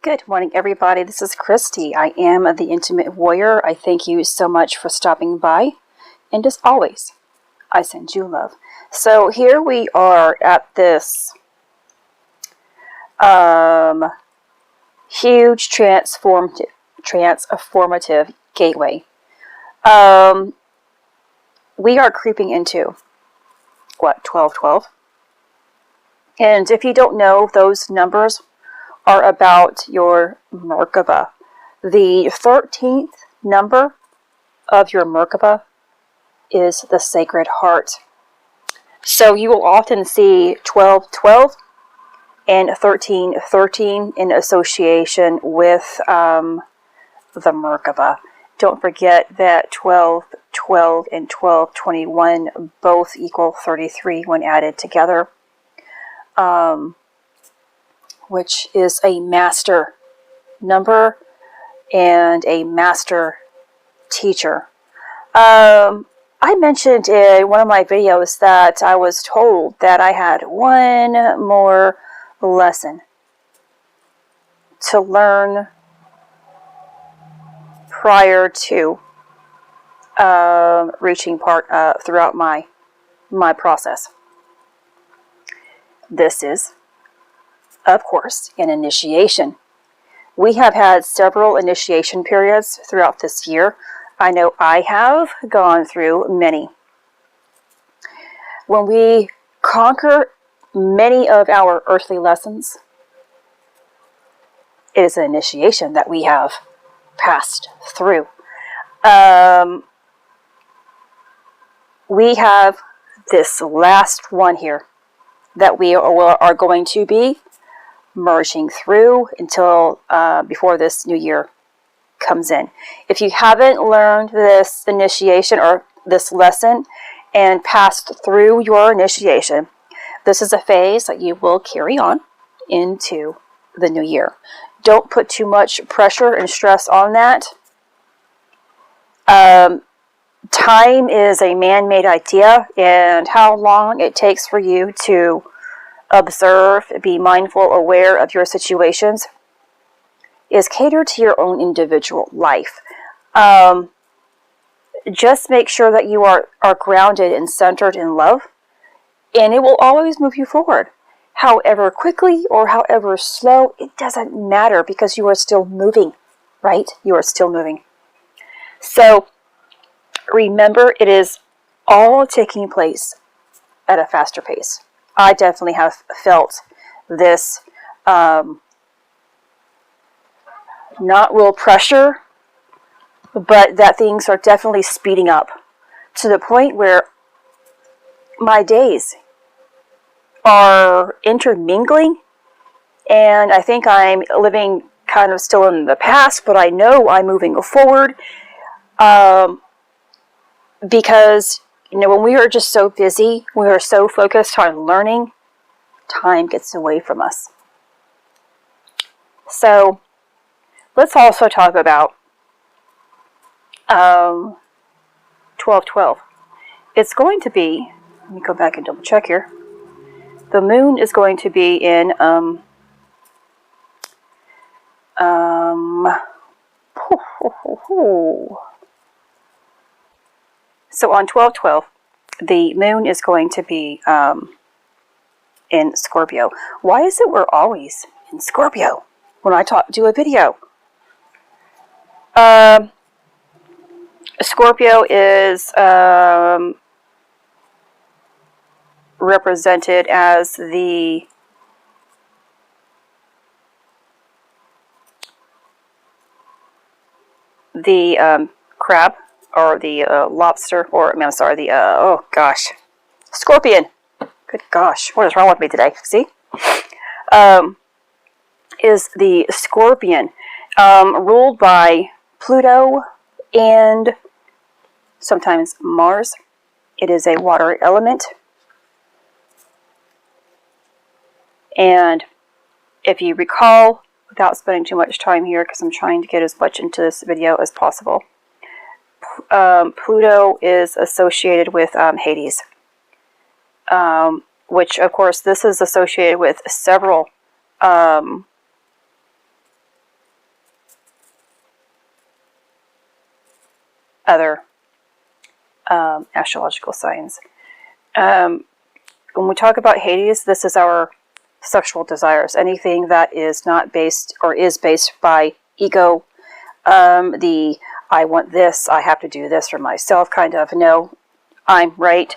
Good morning, everybody. This is Christy. I am the Intimate Warrior. I thank you so much for stopping by. And as always, I send you love. So here we are at this huge transformative gateway. We are creeping into, 1212? And if you don't know, those numbers are about your Merkaba. The 13th number of your Merkaba is the Sacred Heart. So you will often see 1212 and 1313 in association with the Merkaba. Don't forget that 1212 and 1221 both equal 33 when added together. Which is a master number and a master teacher. I mentioned in one of my videos that I was told that I had one more lesson to learn prior to reaching throughout my process. This is, of course, an initiation. We have had several initiation periods throughout this year. I know I have gone through many. When we conquer many of our earthly lessons, it is an initiation that we have passed through. We have this last one here that we are going to be merging through until before this new year comes in. If you haven't learned this initiation or this lesson and passed through your initiation, this is a phase that you will carry on into the new year. Don't put too much pressure and stress on that. Time is a man-made idea, and how long it takes for you to observe, be mindful, aware of your situations is catered to your own individual life. Just make sure that you are grounded and centered in love, and it will always move you forward. However quickly or however slow, it doesn't matter because you are still moving, right? You are still moving. So remember, it is all taking place at a faster pace. I definitely have felt this not real pressure, but that things are definitely speeding up to the point where my days are intermingling, and I think I'm living kind of still in the past, but I know I'm moving forward because when we are just so busy, we are so focused on learning, time gets away from us. So let's also talk about 1212. It's going to be, let me go back and double check here. The moon is going to be in so on 1212, the moon is going to be in Scorpio. Why is it we're always in Scorpio when I do a video? Scorpio is represented as the crab, or the lobster, or I'm sorry, the scorpion. Good gosh, what is wrong with me today? See, is the scorpion, ruled by Pluto and sometimes Mars. It is a water element. And if you recall, without spending too much time here, because I'm trying to get as much into this video as possible, Pluto is associated with Hades, which, of course, this is associated with several other astrological signs. When we talk about Hades, this is our sexual desires. Anything that is not based or is based by ego, the I want this, I have to do this for myself kind of, no, I'm right.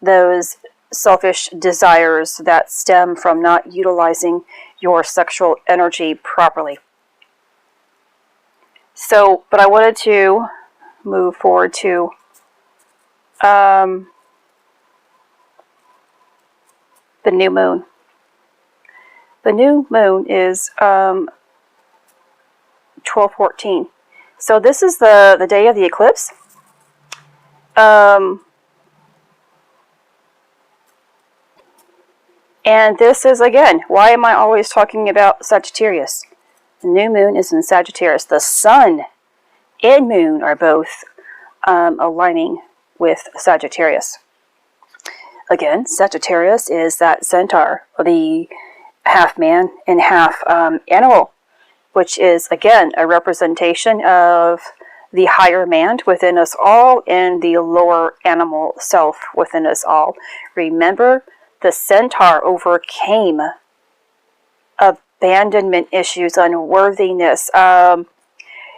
Those selfish desires that stem from not utilizing your sexual energy properly. So, but I wanted to move forward to the new moon. The new moon is 12/14. So this is the day of the eclipse. And this is, again, why am I always talking about Sagittarius? The new moon is in Sagittarius. The sun and moon are both aligning with Sagittarius. Again, Sagittarius is that Centaur, the half man and half animal, which is, again, a representation of the higher man within us all and the lower animal self within us all. Remember, the Centaur overcame abandonment issues, unworthiness.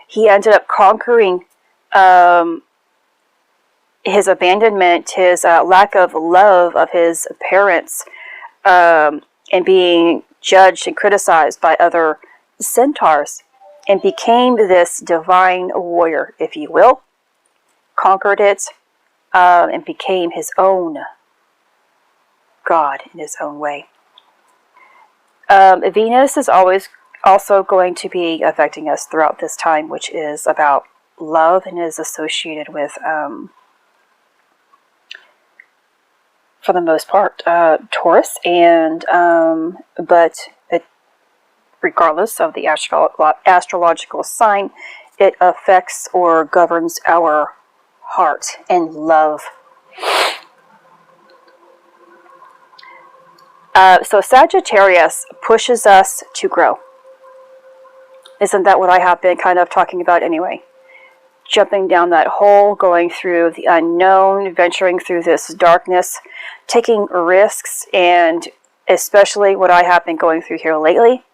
He ended up conquering his abandonment, his lack of love of his parents, and being judged and criticized by other centaurs, and became this divine warrior, if you will, conquered it, and became his own God in his own way. Venus is always also going to be affecting us throughout this time, which is about love and is associated with, for the most part, Taurus, and but regardless of the astrological sign, it affects or governs our heart and love. So Sagittarius pushes us to grow. Isn't that what I have been kind of talking about anyway? Jumping down that hole, going through the unknown, venturing through this darkness, taking risks, and especially what I have been going through here lately.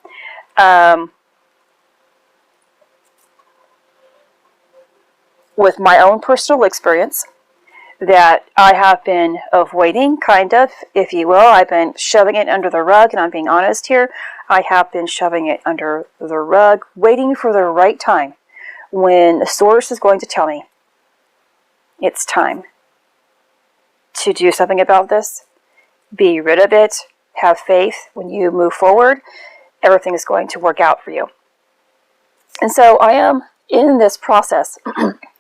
With my own personal experience that I have been avoiding, kind of, if you will. I've been shoving it under the rug, and I'm being honest here. I have been shoving it under the rug, waiting for the right time when the source is going to tell me it's time to do something about this. Be rid of it. Have faith. When you move forward, everything is going to work out for you. And so I am in this process,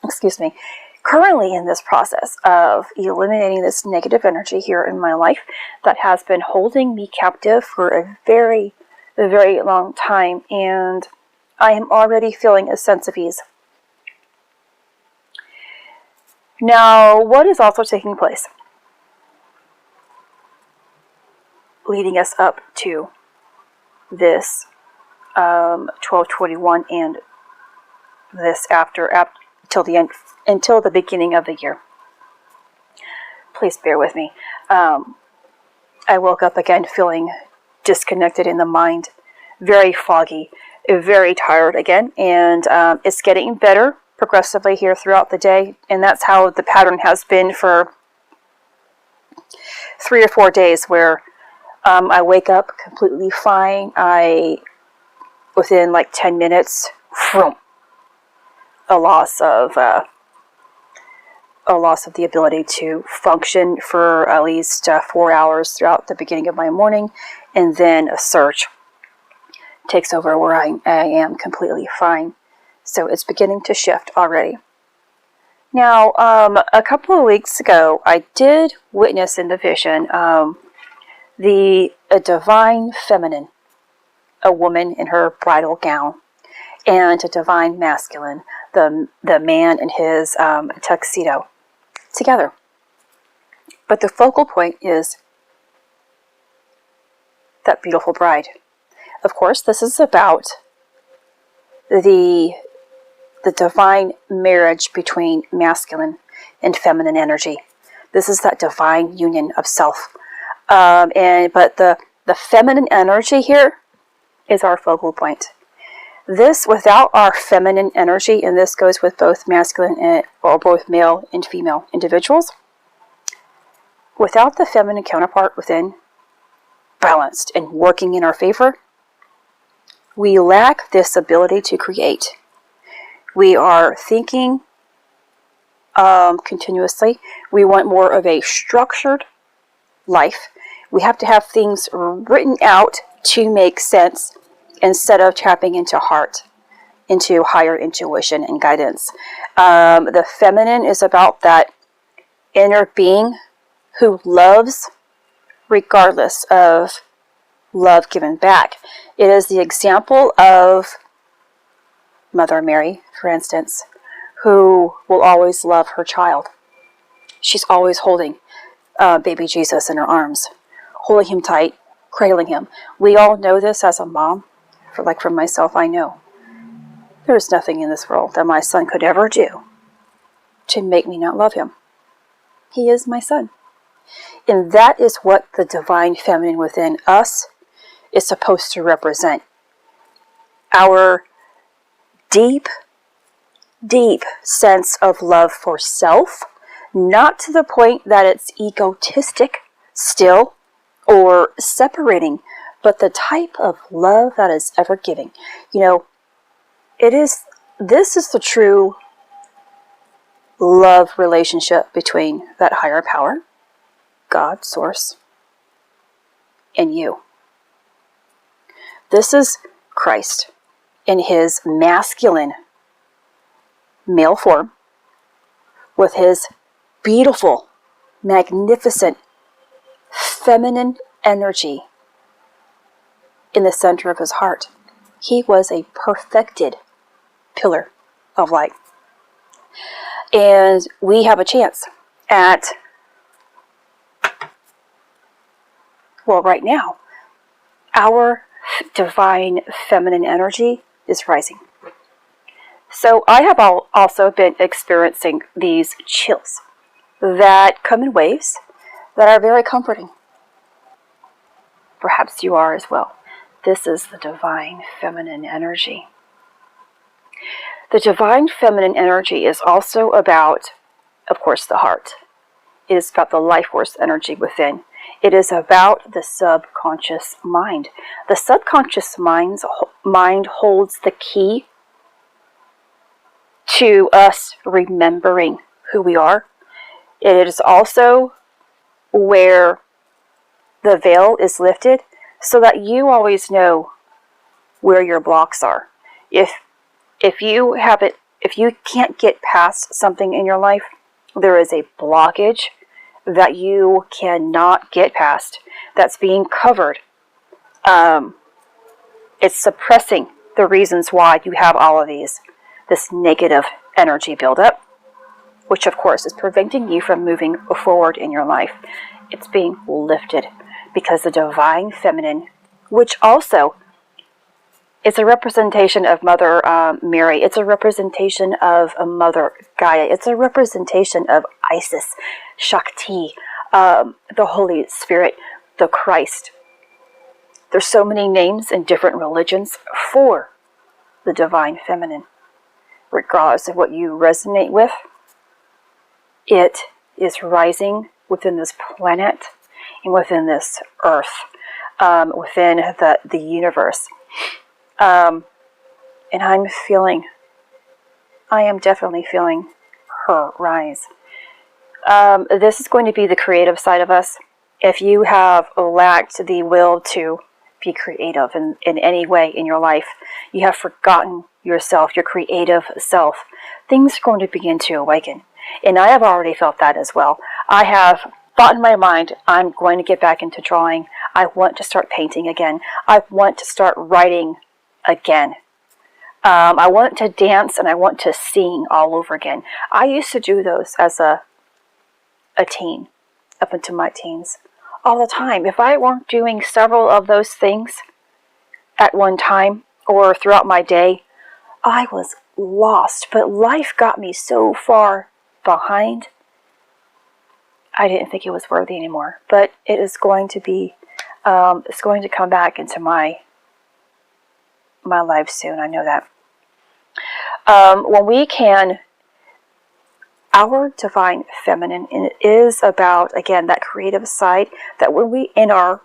excuse me, currently in this process of eliminating this negative energy here in my life that has been holding me captive for a very long time, and I am already feeling a sense of ease. Now, what is also taking place, leading us up to this 12/21 and this after till the end, until the beginning of the year. Please bear with me. I woke up again feeling disconnected in the mind, very foggy, very tired again, and it's getting better progressively here throughout the day, and that's how the pattern has been for 3 or 4 days, where I wake up completely fine. Within like 10 minutes, a loss of the ability to function for at least 4 hours throughout the beginning of my morning, and then a surge takes over where I am completely fine. So it's beginning to shift already. Now, a couple of weeks ago, I did witness in the vision a divine feminine, a woman in her bridal gown, and a divine masculine, the man in his tuxedo, together. But the focal point is that beautiful bride. Of course, this is about the the divine marriage between masculine and feminine energy. This is that divine union of self. But the feminine energy here is our focal point. This, without our feminine energy, and this goes with both masculine or both male and female individuals, without the feminine counterpart within, balanced and working in our favor, we lack this ability to create. We are thinking continuously. We want more of a structured life. We have to have things written out to make sense instead of tapping into heart, into higher intuition and guidance. The feminine is about that inner being who loves regardless of love given back. It is the example of Mother Mary, for instance, who will always love her child. She's always holding baby Jesus in her arms, holding him tight, cradling him. We all know this as a mom. For myself, I know there's nothing in this world that my son could ever do to make me not love him. He is my son. And that is what the divine feminine within us is supposed to represent. Our deep, deep sense of love for self, not to the point that it's egotistic still or separating, but the type of love that is ever giving. This is the true love relationship between that higher power, God, source, and you. This is Christ in his masculine male form with his beautiful, magnificent, feminine energy in the center of his heart. He was a perfected pillar of light. And we have a chance at, right now, our divine feminine energy is rising. So I have also been experiencing these chills that come in waves that are very comforting. Perhaps you are as well. This is the divine feminine energy. The divine feminine energy is also about, of course, the heart. It is about the life force energy within. It is about the subconscious mind. The subconscious mind holds the key to us remembering who we are. It is also where the veil is lifted so that you always know where your blocks are. If you can't get past something in your life, there is a blockage that you cannot get past that's being covered. It's suppressing the reasons why you have all of this negative energy buildup, which of course is preventing you from moving forward in your life. It's being lifted because the divine feminine, which also is a representation of Mother Mary. It's a representation of a Mother Gaia. It's a representation of Isis, Shakti, the Holy Spirit, the Christ. There's so many names in different religions for the divine feminine. Regardless of what you resonate with, it is rising within this planet and within this earth, within the universe. And I am definitely feeling her rise. This is going to be the creative side of us. If you have lacked the will to be creative in any way in your life, you have forgotten yourself, your creative self, things are going to begin to awaken. And I have already felt that as well. I have thought in my mind, I'm going to get back into drawing. I want to start painting again. I want to start writing again. I want to dance and I want to sing all over again. I used to do those as a teen, up into my teens, all the time. If I weren't doing several of those things at one time or throughout my day, I was lost, but life got me so far behind. I didn't think it was worthy anymore, but it is going to be, it's going to come back into my life soon. I know that. When we can, our divine feminine, and it is about, again, that creative side, that when we, in our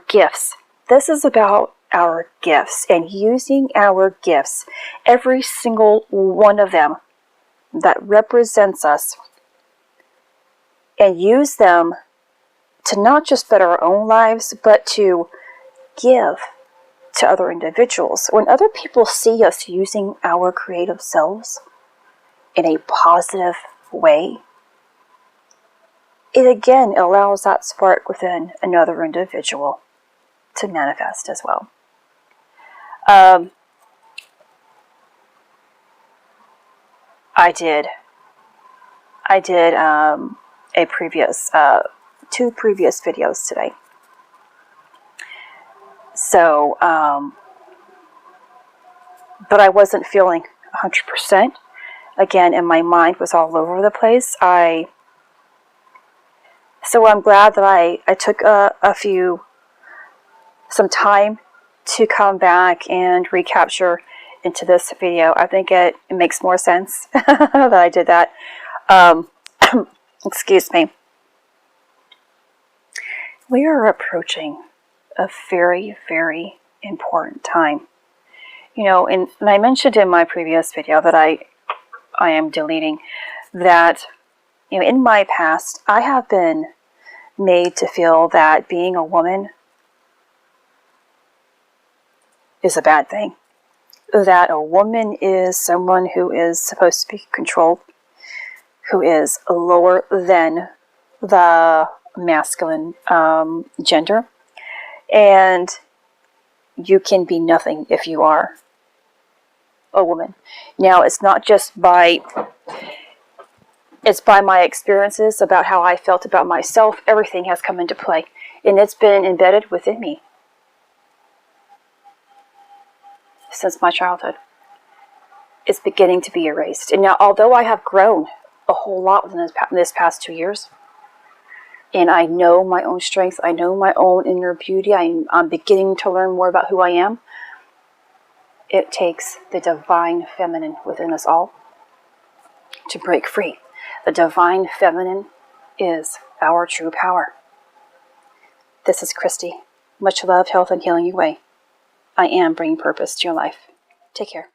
gifts, this is about our gifts and using our gifts, every single one of them that represents us, and use them to not just better our own lives, but to give to other individuals. When other people see us using our creative selves in a positive way, it again allows that spark within another individual to manifest as well. I did a previous, 2 previous videos today. So, but I wasn't feeling 100%. Again, and my mind was all over the place. So I'm glad that I took some time to come back and recapture into this video. I think it makes more sense that I did that. Excuse me. We are approaching a very, very important time. You know, and I mentioned in my previous video that I am deleting that, you know, in my past, I have been made to feel that being a woman is a bad thing. That a woman is someone who is supposed to be controlled, who is lower than the masculine gender, and you can be nothing if you are a woman. Now, it's not just it's by my experiences about how I felt about myself. Everything has come into play, and it's been embedded within me since my childhood. It's beginning to be erased. And now, although I have grown a whole lot within this past 2 years, and I know my own strength, I know my own inner beauty, I'm beginning to learn more about who I am, it takes the divine feminine within us all to break free. The divine feminine is our true power. This is Christy. Much love, health, and healing your way. I am bringing purpose to your life. Take care.